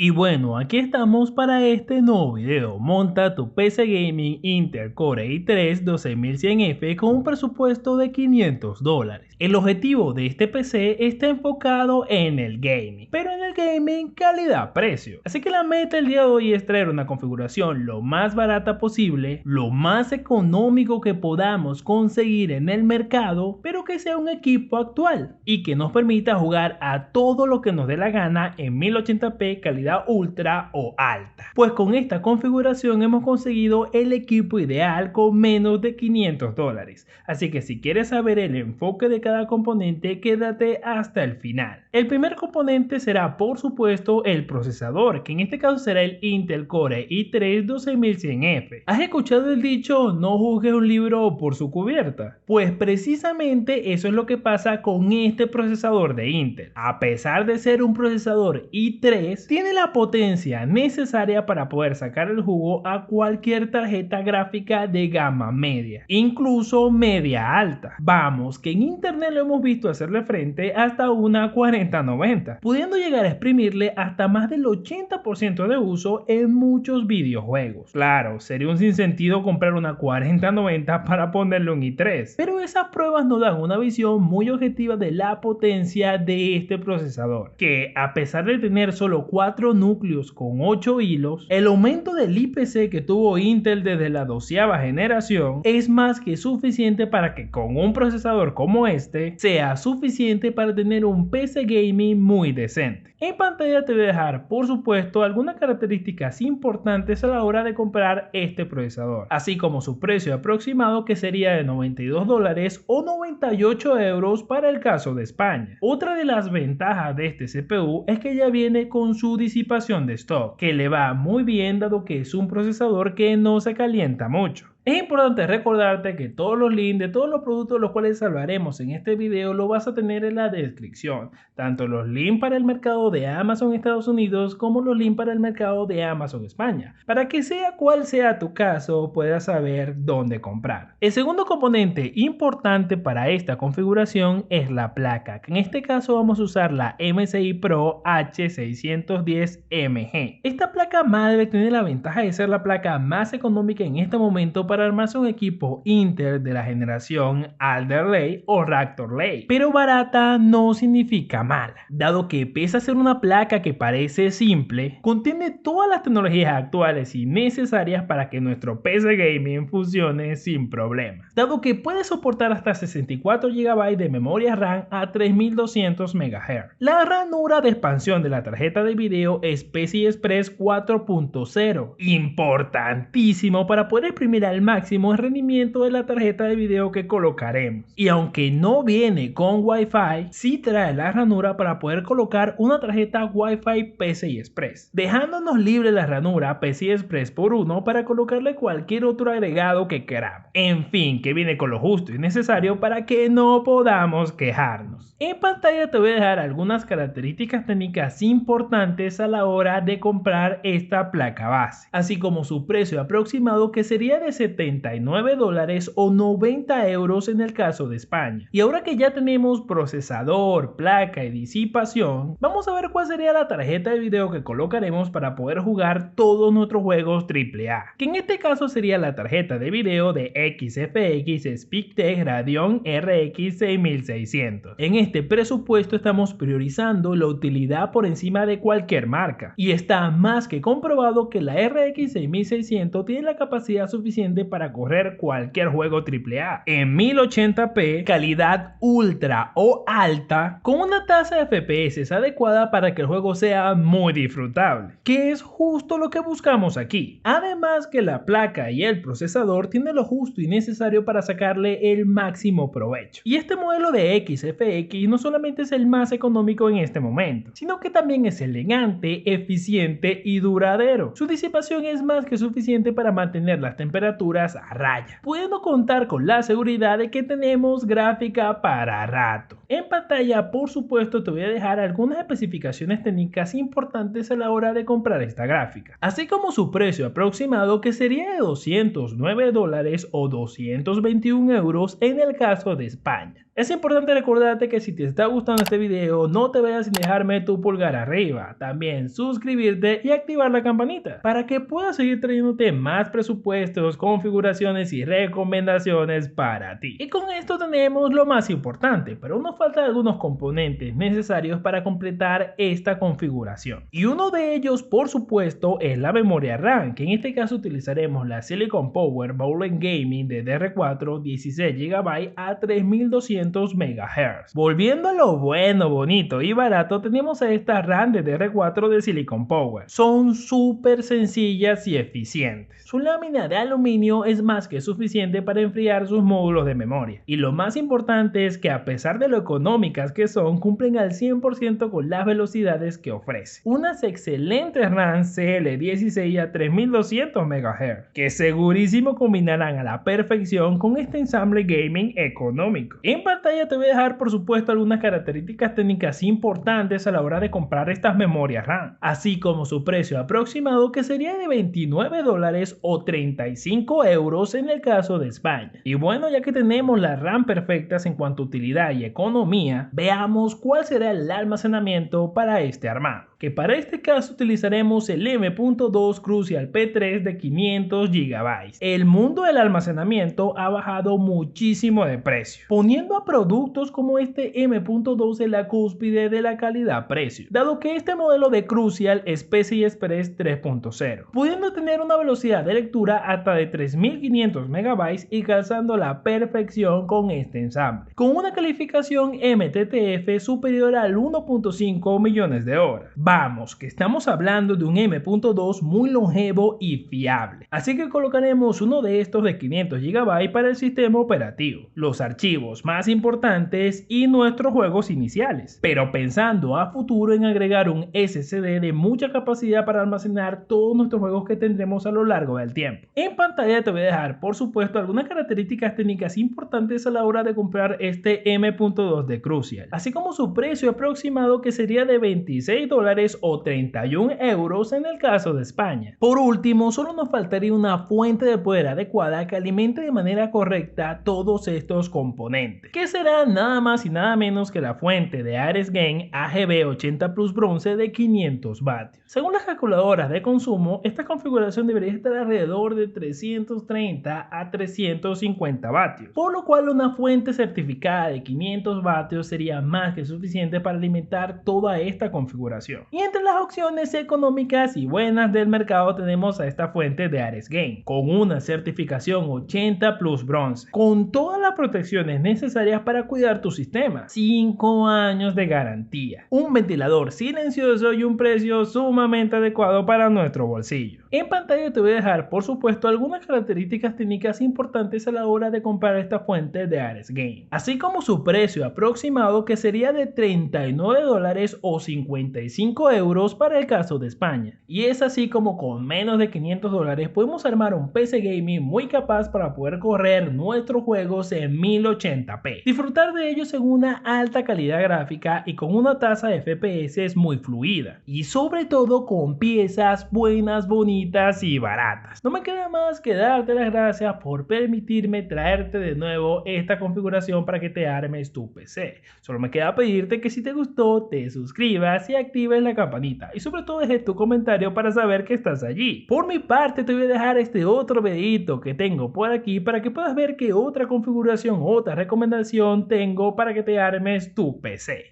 Y bueno, aquí estamos para este nuevo video. Monta tu PC Gaming Intel Core i3 12100F con un presupuesto de $500. El objetivo de este PC está enfocado en el gaming, pero en el gaming calidad-precio. Así que la meta el día de hoy es traer una configuración lo más barata posible, lo más económico que podamos conseguir en el mercado, pero que sea un equipo actual y que nos permita jugar a todo lo que nos dé la gana en 1080p calidad ultra o alta. Pues con esta configuración hemos conseguido el equipo ideal con menos de $500. Así que si quieres saber el enfoque de cada componente, quédate hasta el final. El primer componente será por supuesto el procesador, que en este caso será el Intel Core i3 12100F. ¿Has escuchado el dicho no juzgues un libro por su cubierta? Pues precisamente eso es lo que pasa con este procesador de Intel. A pesar de ser un procesador i3, tiene la potencia necesaria para poder sacar el jugo a cualquier tarjeta gráfica de gama media, incluso media alta. Vamos, que en internet lo hemos visto hacerle frente hasta una 4090, pudiendo llegar a exprimirle hasta más del 80% de uso en muchos videojuegos. Claro, sería un sinsentido comprar una 4090 para ponerle un i3, pero esas pruebas nos dan una visión muy objetiva de la potencia de este procesador, que a pesar de tener solo 4 núcleos con 8 hilos, el aumento del IPC que tuvo Intel desde la 12ª generación es más que suficiente para que con un procesador como este sea suficiente para tener un PC gaming muy decente. En pantalla te voy a dejar por supuesto algunas características importantes a la hora de comprar este procesador, así como su precio aproximado, que sería de $92 o 98 euros para el caso de España. Otra de las ventajas de este CPU es que ya viene con su disipación de stock, que le va muy bien dado que es un procesador que no se calienta mucho. Es importante recordarte que todos los links de todos los productos los cuales hablaremos en este video lo vas a tener en la descripción, tanto los links para el mercado de Amazon Estados Unidos como los links para el mercado de Amazon España, para que sea cual sea tu caso puedas saber dónde comprar. El segundo componente importante para esta configuración es la placa, que en este caso vamos a usar la MSI Pro H610MG. Esta placa madre tiene la ventaja de ser la placa más económica en este momento para armarse un equipo Intel de la generación Alder Lake o Raptor Lake, pero barata no significa mala, dado que pese a ser una placa que parece simple, contiene todas las tecnologías actuales y necesarias para que nuestro PC gaming funcione sin problemas, dado que puede soportar hasta 64 GB de memoria RAM a 3200 MHz. La ranura de expansión de la tarjeta de video es PCI Express 4.0, importantísimo para poder exprimir al máximo el rendimiento de la tarjeta de video que colocaremos. Y aunque no viene con Wi-Fi, sí trae la ranura para poder colocar una tarjeta Wi-Fi PCI Express, dejándonos libre la ranura PCI Express por 1 para colocarle cualquier otro agregado que queramos. En fin, que viene con lo justo y necesario para que no podamos quejarnos. En pantalla te voy a dejar algunas características técnicas importantes a la hora de comprar esta placa base, así como su precio aproximado, que sería de $79 o 90 euros en el caso de España. Y ahora que ya tenemos procesador, placa y disipación, vamos a ver cuál sería la tarjeta de video que colocaremos para poder jugar todos nuestros juegos AAA, que en este caso sería la tarjeta de video de XFX Speedtech Radeon RX 6600. En este presupuesto estamos priorizando la utilidad por encima de cualquier marca, y está más que comprobado que la RX 6600 tiene la capacidad suficiente para correr cualquier juego AAA en 1080p calidad ultra o alta, con una tasa de FPS adecuada para que el juego sea muy disfrutable, que es justo lo que buscamos aquí. Además que la placa y el procesador tienen lo justo y necesario para sacarle el máximo provecho. Y este modelo de XFX no solamente es el más económico en este momento, sino que también es elegante, eficiente y duradero. Su disipación es más que suficiente para mantener las temperaturas a raya, pudiendo contar con la seguridad de que tenemos gráfica para rato. En pantalla, por supuesto, te voy a dejar algunas especificaciones técnicas importantes a la hora de comprar esta gráfica, así como su precio aproximado, que sería de $209 o 221 euros en el caso de España. Es importante recordarte que si te está gustando este video, no te vayas sin dejarme tu pulgar arriba, también suscribirte y activar la campanita para que pueda seguir trayéndote más presupuestos, configuraciones y recomendaciones para ti. Y con esto tenemos lo más importante, pero nos faltan algunos componentes necesarios para completar esta configuración. Y uno de ellos, por supuesto, es la memoria RAM, que en este caso utilizaremos la Silicon Power Bowling Gaming de DDR4 16 GB a 3200 MHz. Volviendo a lo bueno, bonito y barato, tenemos a esta RAM de DDR4 de Silicon Power. Son súper sencillas y eficientes. Su lámina de aluminio es más que suficiente para enfriar sus módulos de memoria. Y lo más importante es que a pesar de lo económicas que son, cumplen al 100% con las velocidades que ofrece. Unas excelentes RAM CL16 a 3200 MHz, que segurísimo combinarán a la perfección con este ensamble gaming económico. En pantalla te voy a dejar por supuesto algunas características técnicas importantes a la hora de comprar estas memorias RAM, así como su precio aproximado, que sería de $29 o 35 euros en el caso de España. Y bueno, ya que tenemos las RAM perfectas en cuanto a utilidad y economía, veamos cuál será el almacenamiento para este armado, que para este caso utilizaremos el M.2 Crucial P3 de 500 GB. El mundo del almacenamiento ha bajado muchísimo de precio, poniendo a productos como este M.2 en la cúspide de la calidad-precio, dado que este modelo de Crucial es PCI Express 3.0, pudiendo tener una velocidad de lectura hasta de 3500 MB y calzando la perfección con este ensamble, con una calificación MTTF superior al 1.5 millones de horas. Vamos, que estamos hablando de un M.2 muy longevo y fiable. Así que colocaremos uno de estos de 500 GB para el sistema operativo, los archivos más importantes y nuestros juegos iniciales, pero pensando a futuro en agregar un SSD de mucha capacidad para almacenar todos nuestros juegos que tendremos a lo largo del tiempo. En pantalla te voy a dejar por supuesto algunas características técnicas importantes a la hora de comprar este M.2 de Crucial, así como su precio aproximado, que sería de $26 o 31 euros en el caso de España. Por último, solo nos faltaría una fuente de poder adecuada que alimente de manera correcta todos estos componentes, que será nada más y nada menos que la fuente de Ares Gain AGB 80 Plus bronce de 500 vatios. Según las calculadoras de consumo, esta configuración debería estar alrededor de 330 a 350 vatios, por lo cual una fuente certificada de 500 vatios sería más que suficiente para alimentar toda esta configuración. Y entre las opciones económicas y buenas del mercado tenemos a esta fuente de Ares Gain, con una certificación 80 Plus bronce, con todas las protecciones necesarias para cuidar tu sistema, 5 años de garantía, un ventilador silencioso y un precio sumamente adecuado para nuestro bolsillo. En pantalla te voy a dejar por supuesto algunas características técnicas importantes a la hora de comprar esta fuente de Ares Gain, así como su precio aproximado, que sería de $39 o 55 euros para el caso de España. Y es así como con menos de $500 podemos armar un PC gaming muy capaz para poder correr nuestros juegos en 1080p, disfrutar de ellos en una alta calidad gráfica y con una tasa de FPS muy fluida, y sobre todo con piezas buenas, bonitas y baratas. No me queda más que darte las gracias por permitirme traerte de nuevo esta configuración para que te armes tu PC. Solo me queda pedirte que si te gustó te suscribas y actives la campanita, y sobre todo dejes tu comentario para saber que estás allí. Por mi parte te voy a dejar este otro videito que tengo por aquí para que puedas ver qué otra configuración, otra recomendación tengo para que te armes tu PC.